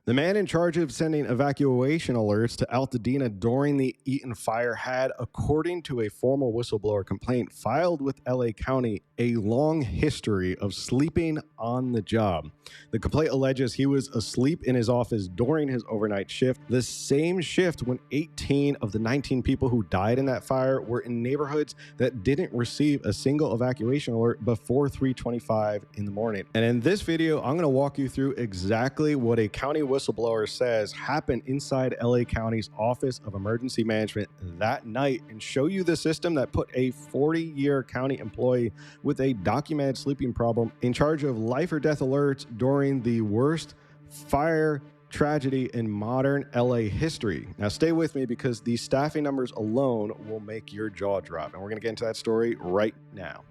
The man in charge of sending evacuation alerts to Altadena during the Eaton fire had, according to a formal whistleblower complaint filed with LA County, a long history of sleeping on the job. The complaint alleges he was asleep in his office during his overnight shift, the same shift when 18 of the 19 people who died in that fire were in neighborhoods that didn't receive a single evacuation alert before 3:25 in the morning. And in this video, I'm going to walk you through exactly what a county whistleblower says happened inside LA County's Office of Emergency Management that night and show you the system that put a 40-year county employee with a documented sleeping problem in charge of life or death alerts during the worst fire tragedy in modern LA history. Now stay with me because these staffing numbers alone will make your jaw drop, and we're going to get into that story right now.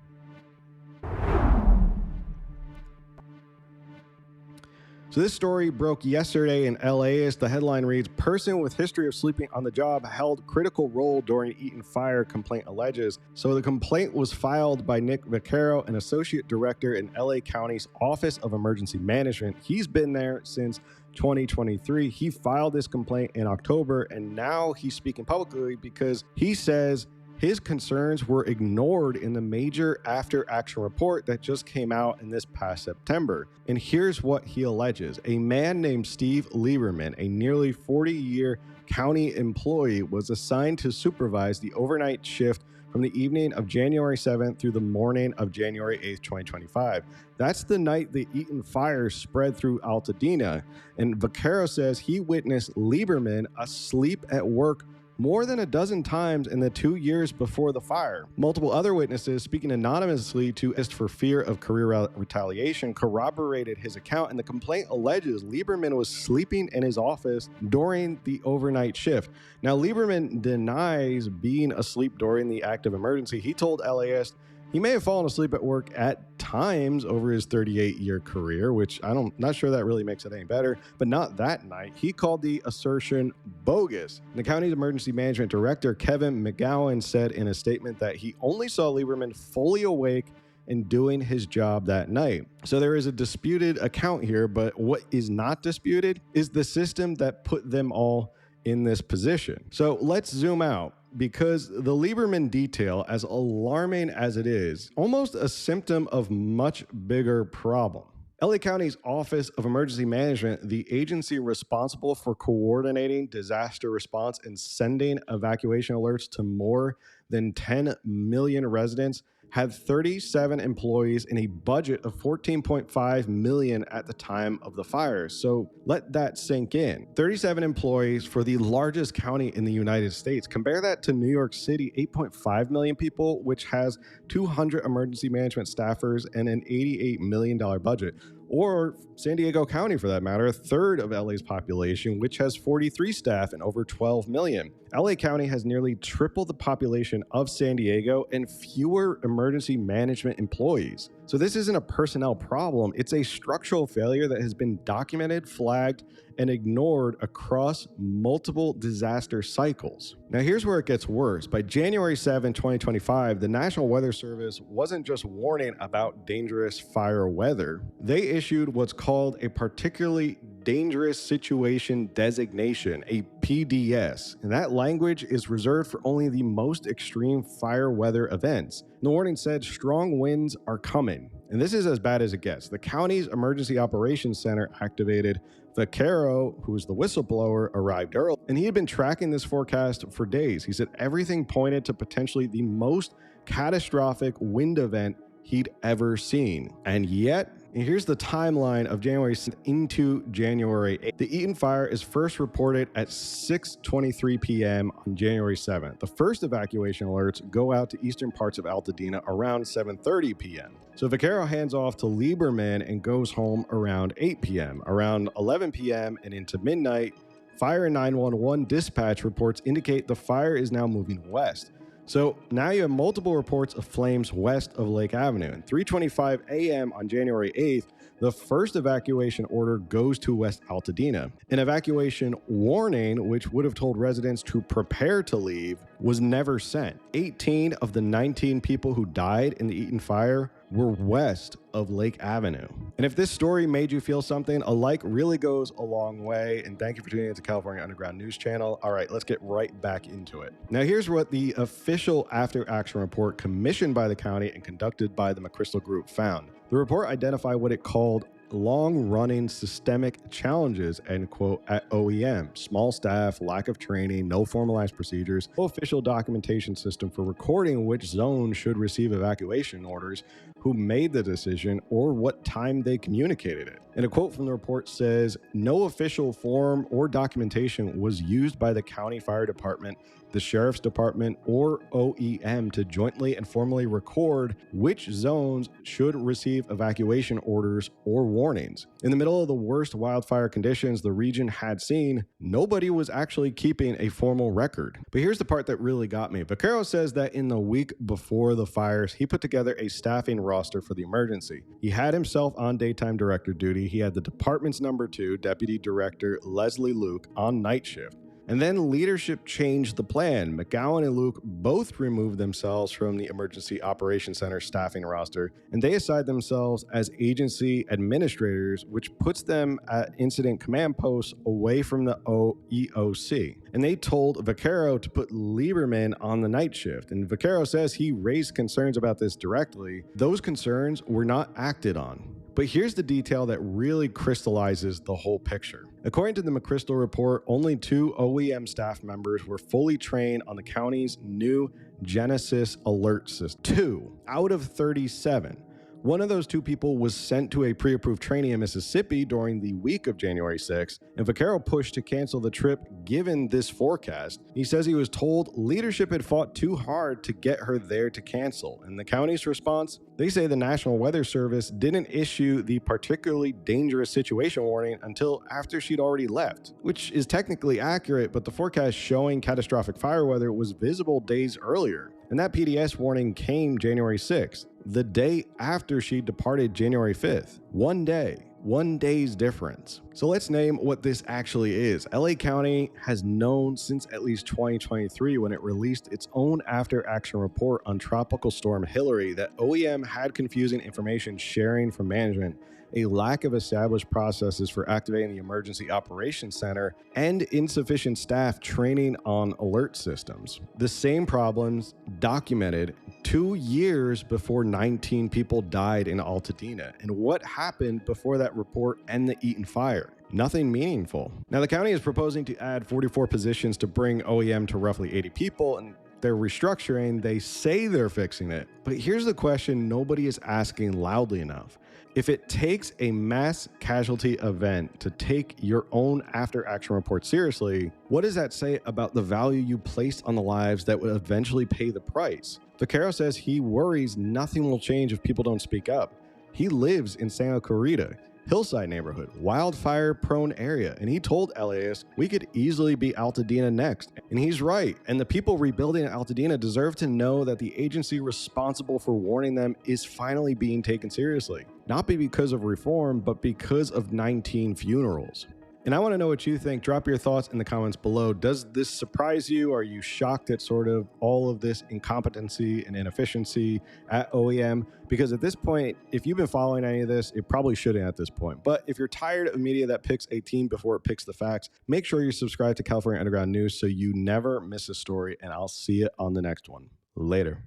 So this story broke yesterday in LA as the headline reads, "Person with history of sleeping on the job held critical role during Eaton fire," complaint alleges. So the complaint was filed by Nick Vaquero, an associate director in LA County's Office of Emergency Management. He's been there since 2023. He filed this complaint in October, and now he's speaking publicly because he says his concerns were ignored in the major after-action report that just came out in this past September. And here's what he alleges. A man named Steve Lieberman, a nearly 40-year county employee, was assigned to supervise the overnight shift from the evening of January 7th through the morning of January 8th, 2025. That's the night the Eaton fire spread through Altadena. And Vaquero says he witnessed Lieberman asleep at work more than a dozen times in the 2 years before the fire. Multiple other witnesses, speaking anonymously to us for fear of career retaliation, corroborated his account, and the complaint alleges Lieberman was sleeping in his office during the overnight shift. Now, Lieberman denies being asleep during the active emergency. He told LAist he may have fallen asleep at work at times over his 38-year career, which not sure that really makes it any better, but not that night. He called the assertion bogus. The county's emergency management director, Kevin McGowan, said in a statement that he only saw Lieberman fully awake and doing his job that night. So there is a disputed account here, but what is not disputed is the system that put them all in this position. So let's zoom out, because the Lieberman detail, as alarming as it is, almost a symptom of much bigger problem. LA County's Office of Emergency Management, the agency responsible for coordinating disaster response and sending evacuation alerts to more than 10 million residents, had 37 employees and a budget of $14.5 million at the time of the fire. So let that sink in. 37 employees for the largest county in the United States. Compare that to New York City, 8.5 million people, which has 200 emergency management staffers and an $88 million budget. Or San Diego County, for that matter, a third of LA's population, which has 43 staff and over 12 million. LA County has nearly triple the population of San Diego and fewer emergency management employees. So this isn't a personnel problem, it's a structural failure that has been documented, flagged, and ignored across multiple disaster cycles. Now here's where it gets worse. By January 7, 2025, the National Weather Service wasn't just warning about dangerous fire weather. They issued what's called a particularly dangerous situation designation, a PDS. And that language is reserved for only the most extreme fire weather events. The warning said strong winds are coming. And this is as bad as it gets. The county's Emergency Operations Center activated. Vaquero, who is the whistleblower, arrived early, and he had been tracking this forecast for days. He said everything pointed to potentially the most catastrophic wind event he'd ever seen. And yet, here's the timeline of January into January 8th. The Eaton fire is first reported at 6:23 p.m. on January 7th. The first evacuation alerts go out to eastern parts of Altadena around 7:30 p.m. So Vaquero hands off to Lieberman and goes home around 8 p.m. Around 11 p.m. and into midnight, fire and 911 dispatch reports indicate the fire is now moving west. So now you have multiple reports of flames west of Lake Avenue. And 3:25 a.m. on January 8th, the first evacuation order goes to West Altadena. An evacuation warning, which would have told residents to prepare to leave, was never sent. 18 of the 19 people who died in the Eaton fire were west of Lake Avenue. And if this story made you feel something, a like really goes a long way. And thank you for tuning into California Underground News Channel. All right, let's get right back into it. Now, here's what the official after action report commissioned by the county and conducted by the McChrystal Group found. The report identified what it called long-running systemic challenges, end quote, at OEM. Small staff, lack of training, no formalized procedures, no official documentation system for recording which zone should receive evacuation orders, who made the decision, or what time they communicated it. And a quote from the report says, no official form or documentation was used by the county fire department, the sheriff's department, or OEM to jointly and formally record which zones should receive evacuation orders or warnings. In the middle of the worst wildfire conditions the region had seen, nobody was actually keeping a formal record. But here's the part that really got me. Vaquero says that in the week before the fires, he put together a staffing roster for the emergency. He had himself on daytime director duty. He had the department's number 2, Deputy Director Leslie Luke, on night shift. And then leadership changed the plan. McGowan and Luke both removed themselves from the Emergency Operations Center staffing roster, and they assigned themselves as agency administrators, which puts them at incident command posts away from the EOC. And they told Vaquero to put Lieberman on the night shift. And Vaquero says he raised concerns about this directly. Those concerns were not acted on. But here's the detail that really crystallizes the whole picture. According to the McChrystal report, only 2 OEM staff members were fully trained on the county's new Genesis alert system. 2 out of 37. One of those 2 people was sent to a pre-approved training in Mississippi during the week of January 6th, and Vaquero pushed to cancel the trip given this forecast. He says he was told leadership had fought too hard to get her there to cancel. And the county's response? They say the National Weather Service didn't issue the particularly dangerous situation warning until after she'd already left, which is technically accurate, but the forecast showing catastrophic fire weather was visible days earlier. And that PDS warning came January 6th, the day after she departed January 5th. One day's difference. So let's name what this actually is. LA County has known since at least 2023, when it released its own after-action report on Tropical Storm Hillary, that OEM had confusing information sharing from management, a lack of established processes for activating the Emergency Operations Center, and insufficient staff training on alert systems. The same problems documented 2 years before 19 people died in Altadena. And what happened before that report and the Eaton fire? Nothing meaningful. Now, the county is proposing to add 44 positions to bring OEM to roughly 80 people, and they're restructuring. They say they're fixing it. But here's the question nobody is asking loudly enough. If it takes a mass casualty event to take your own after-action report seriously, what does that say about the value you placed on the lives that would eventually pay the price? Vaquero says he worries nothing will change if people don't speak up. He lives in Santa Clarita, hillside neighborhood, wildfire-prone area, and he told LAist we could easily be Altadena next. And he's right, and the people rebuilding Altadena deserve to know that the agency responsible for warning them is finally being taken seriously. Not because of reform, but because of 19 funerals. And I want to know what you think. Drop your thoughts in the comments below. Does this surprise you? Are you shocked at sort of all of this incompetency and inefficiency at OEM? Because at this point, if you've been following any of this, it probably shouldn't at this point. But if you're tired of media that picks a team before it picks the facts, make sure you subscribe to California Underground News so you never miss a story, and I'll see you on the next one. Later.